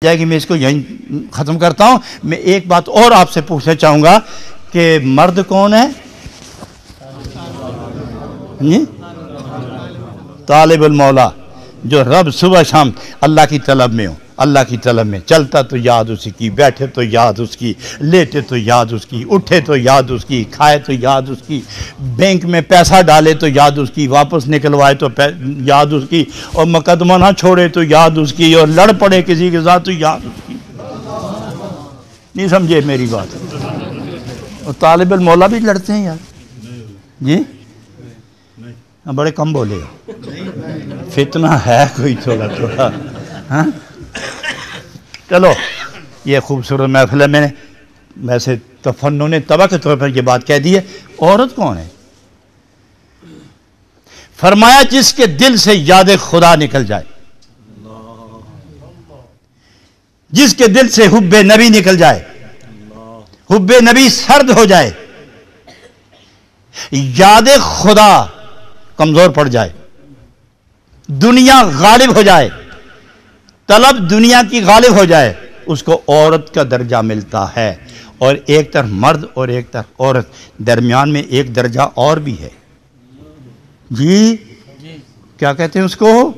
जाएगी। मैं इसको यहीं ख़त्म करता हूँ। मैं एक बात और आपसे पूछना चाहूँगा कि मर्द कौन है? तालिबुल मौला, जो रब सुबह शाम अल्लाह की तलब में हो, अल्लाह की तलब में चलता तो याद उसी की, बैठे तो याद उसकी, लेटे तो याद उसकी, उठे तो याद उसकी, खाए तो याद उसकी, बैंक में पैसा डाले तो याद उसकी, वापस निकलवाए तो याद उसकी, और मुकदमा ना छोड़े तो याद उसकी, और लड़ पड़े किसी के साथ तो याद उसकी। नहीं समझे मेरी बात? और तालिबुल मौला भी लड़ते हैं यार जी। बड़े कम बोले हो, फितना है कोई थोड़ा थोड़ा। हाँ चलो, ये खूबसूरत महफिल है। मैंने वैसे तफन्नुन ने तबा के तौर पर यह बात कह दी है। औरत कौन है? फरमाया जिसके दिल से याद खुदा निकल जाए, जिसके दिल से हुब्बे नबी निकल जाए, हुब्बे नबी सर्द हो जाए, याद खुदा कमजोर पड़ जाए, दुनिया गालिब हो जाए, तलब दुनिया की गालिब हो जाए, उसको औरत का दर्जा मिलता है। और एक तरफ मर्द और एक तरफ औरत, दरमियान में एक दर्जा और भी है जी। क्या कहते हैं उसको?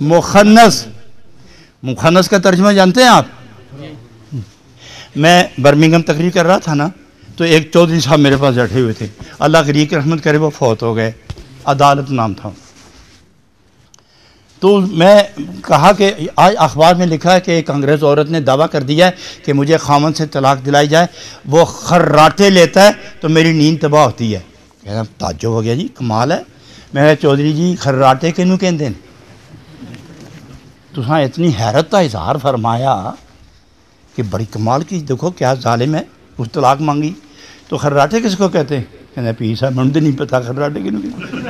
मुखन्नस। मुखन्नस का तर्जुमा जानते हैं आप? मैं बर्मिंघम तकरीर कर रहा था ना, तो एक चौधरी साहब मेरे पास बैठे हुए थे, अल्लाह करीक रहमत करे, वो फौत हो गए। अदालत नाम था। तो मैं कहा कि आज अखबार में लिखा है कि एक अंग्रेज़ औरत ने दावा कर दिया है कि मुझे खामन से तलाक दिलाई जाए, वो खर्राटे लेता है तो मेरी नींद तबाह होती है। कहना ताज्जुब हो गया जी, कमाल है। मैं चौधरी जी खर्राटे किनू कहते हैं? तुसां इतनी हैरत का इजहार फरमाया कि बड़ी कमाल की, देखो क्या जालिम है, उस तलाक मांगी। तो खर्राटे किसको कहते हैं? कहना पी साहब मुझे नहीं पता खर्राटे किनू कहते।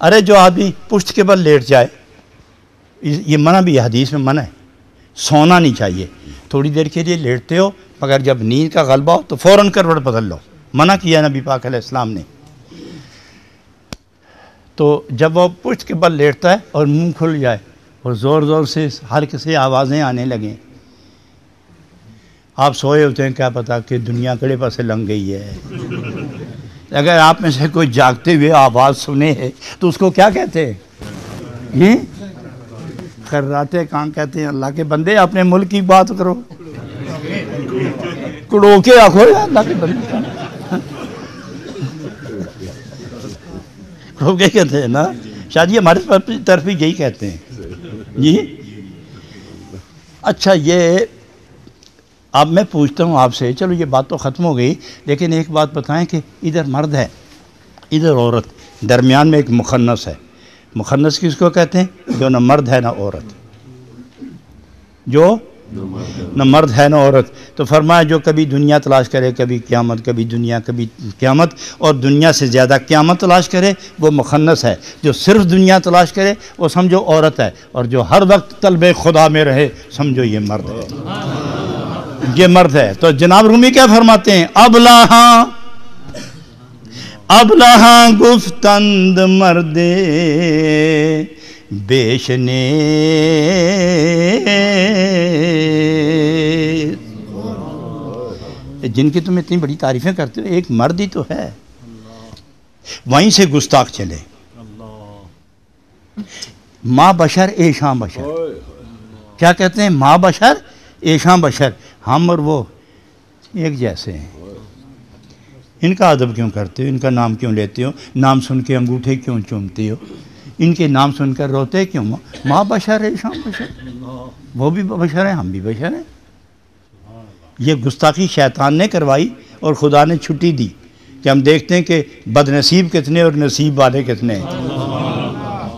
अरे जो आदमी पुश्त के बल लेट जाए, ये मना भी है, हदीस में मना है, सोना नहीं चाहिए। थोड़ी देर के लिए लेटते हो, मगर जब नींद का गलबा हो तो फ़ौरन करवट बदल लो, मना किया नबी पाक अलैहिस्सलाम ने। तो जब वो पुश्त के बल लेटता है और मुंह खुल जाए और ज़ोर ज़ोर से हर किसी आवाज़ें आने लगें, आप सोए होते हैं, क्या पता कि दुनिया कड़े पासे लंघ गई है। अगर आप में से कोई जागते हुए आवाज़ सुने है तो उसको क्या कहते हैं? ये खर्राटे कहाँ कहते हैं? अल्लाह के बंदे अपने मुल्क की बात करो, कुड़ो के आखो अल्लाह के बंदे। कुड़ो के कहते हैं ना, शायद ये हमारे तरफ ही यही कहते हैं जी। अच्छा, ये अब मैं पूछता हूँ आपसे, चलो ये बात तो ख़त्म हो गई, लेकिन एक बात बताएं कि इधर मर्द है, इधर औरत, दरमियान में एक मुखन्नस है। मुखन्नस किसको कहते हैं? जो न मर्द है ना औरत, जो न मर्द है ना औरत। तो फरमाया जो कभी दुनिया तलाश करे, कभी क़यामत, कभी दुनिया, कभी क़यामत, और दुनिया से ज़्यादा क़यामत तलाश करे, वो मुखन्नस है। जो सिर्फ दुनिया तलाश करे वो समझो औरत है, और जो हर वक्त तलब खुदा में रहे समझो ये मर्द है, ये मर्द है। तो जनाब रूमी क्या फरमाते हैं? अबलहा गुफ्तंद मर्दे बेशने, जिनकी तुम इतनी बड़ी तारीफें करते हो, एक मर्द ही तो है। वहीं से गुस्ताख चले, माँ बशर ऐशा बशर। क्या कहते हैं? माँ बशर ऐशा बशर, हम और वो एक जैसे हैं। इनका अदब क्यों करते हो? इनका नाम क्यों लेते हो? नाम सुन के अंगूठे क्यों चूमते हो? इनके नाम सुनकर रोते क्यों? माँ बशर है, शाम बशर, वो भी बशर है, हम भी बशर हैं। ये गुस्ताखी शैतान ने करवाई और खुदा ने छुट्टी दी कि हम देखते हैं कि बदनसीब कितने और नसीब वाले कितने,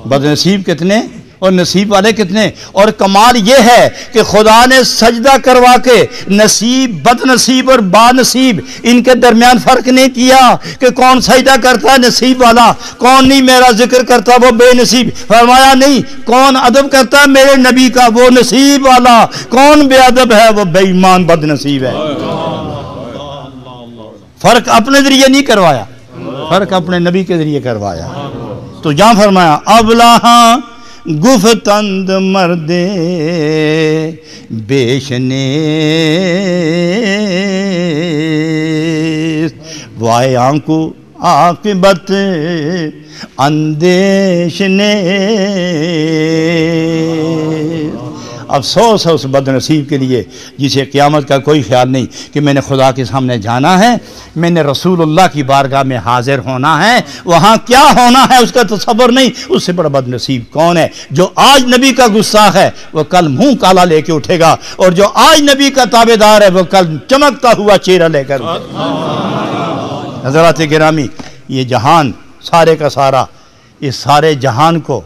बदनसीब कितने और नसीब वाले कितने। और कमाल ये है कि खुदा ने सजदा करवा के नसीब, बदनसीब और बानसीब, इनके दरमियान फ़र्क नहीं किया कि कौन सजदा करता है नसीब वाला, कौन नहीं मेरा जिक्र करता वो बेनसीब। फरमाया नहीं, कौन अदब करता है मेरे नबी का वो नसीब वाला, कौन बेअदब है वो बेईमान बदनसीब है। फ़र्क अपने ज़रिए नहीं करवाया, फ़र्क अपने नबी के ज़रिए करवाया। तो यहाँ फरमाया अबलहा गुफ्तंद मर्दे बेशने वाय आंकू आकिबत अंदेशने। अफसोस है उस बदनसीब के लिए जिसे क़यामत का कोई ख्याल नहीं कि मैंने खुदा के सामने जाना है, मैंने रसूलुल्लाह की बारगाह में हाजिर होना है, वहाँ क्या होना है उसका तसव्वुर नहीं। उससे बड़ा बदनसीब कौन है? जो आज नबी का गुस्ताख है वो कल मुंह काला लेके उठेगा, और जो आज नबी का ताबेदार है वो कल चमकता हुआ चेहरा लेकर उठेगा। हज़रात गिरामी, ये जहान सारे का सारा, इस सारे जहान को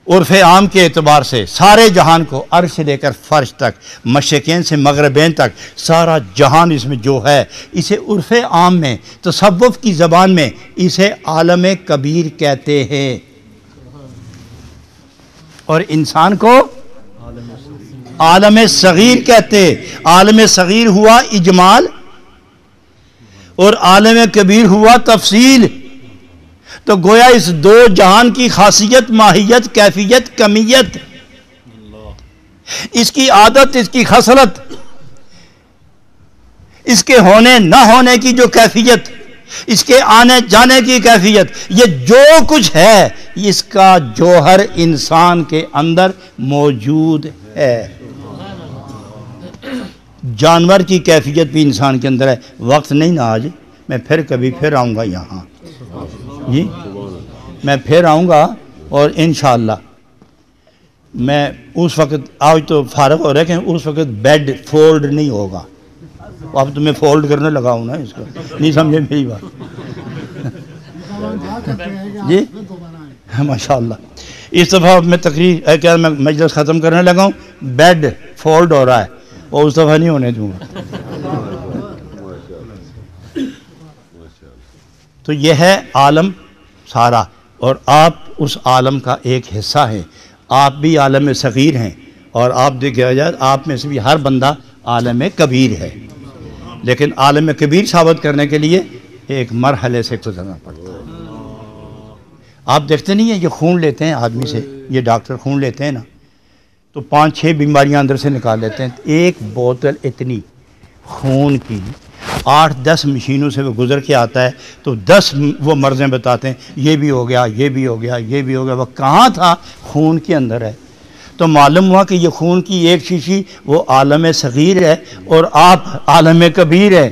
उर्फ़ आम के एतबार से सारे जहान को अर्श से लेकर फ़र्श तक, मशरिक़ैन से मग़रिबैन तक सारा जहान इसमें जो है, इसे उर्फ़ आम में तसव्वुफ़ की ज़बान में इसे आलम कबीर कहते हैं, और इंसान को आलम सग़ीर कहते। आलम सग़ीर हुआ इजमाल और आलम कबीर हुआ तफसील। तो गोया इस दो जहान की खासियत, माहियत, कैफियत, कमियत, इसकी आदत, इसकी खसलत, इसके होने न होने की जो कैफियत, इसके आने जाने की कैफियत, ये जो कुछ है इसका जौहर इंसान के अंदर मौजूद है। जानवर की कैफियत भी इंसान के अंदर है। वक्त नहीं ना आज, मैं फिर कभी आऊँगा यहाँ जी, मैं फिर आऊँगा, और इंशाअल्लाह मैं उस वक्त, आज तो फारग हो रहा है कि उस वक्त बेड फोल्ड नहीं होगा। अब तो मैं फोल्ड करने लगा हूँ ना इसको, नहीं समझे मेरी बात जी। माशाअल्लाह इस दफ़ा मैं तकरीर क्या मैं मजलिस ख़त्म करने लगा हूँ, बेड फोल्ड हो रहा है, और उस दफ़ा नहीं होने दूँगा। तो यह है आलम सारा, और आप उस आलम का एक हिस्सा हैं। आप भी आलम सग़ीर हैं, और आप देखा जाए आप में से भी हर बंदा आलम कबीर है, लेकिन आलम कबीर साबित करने के लिए एक मरहले से गुजरना पड़ता है। आप देखते नहीं हैं, ये खून लेते हैं आदमी से, ये डॉक्टर खून लेते हैं ना, तो 5-6 बीमारियां अंदर से निकाल लेते हैं। एक बोतल इतनी खून की 8-10 मशीनों से वो गुजर के आता है, तो 10 वो मर्ज़ें बताते हैं, ये भी हो गया, ये भी हो गया, ये भी हो गया। वह कहाँ था? खून के अंदर है। तो मालूम हुआ कि ये खून की एक शीशी वो आलम सग़ीर है, और आप आलम कबीर है।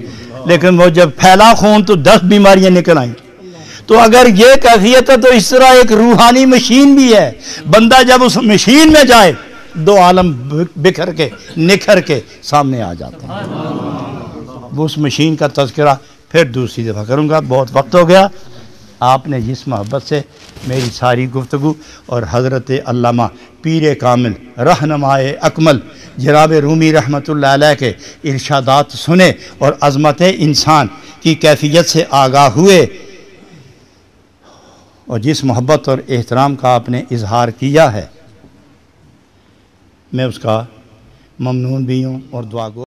लेकिन वो जब फैला खून तो 10 बीमारियां निकल आई। तो अगर ये कैफियत है तो इस तरह एक रूहानी मशीन भी है। बंदा जब उस मशीन में जाए, 2 आलम बिखर के निखर के सामने आ जाते हैं। वो उस मशीन का तज़किरा फिर दूसरी दफ़ा करूँगा, बहुत वक्त हो गया। आपने जिस मोहब्बत से मेरी सारी गुफ्तगू और हज़रत अल्लामा पीर कामिल रहनुमाए अकमल जनाब रूमी रहमतुल्लाह अलैह के इरशादात सुने और अज़मत इंसान की कैफियत से आगाह हुए, और जिस मोहब्बत और एहतराम का आपने इजहार किया है, मैं उसका ममनून भी हूँ और दुआगो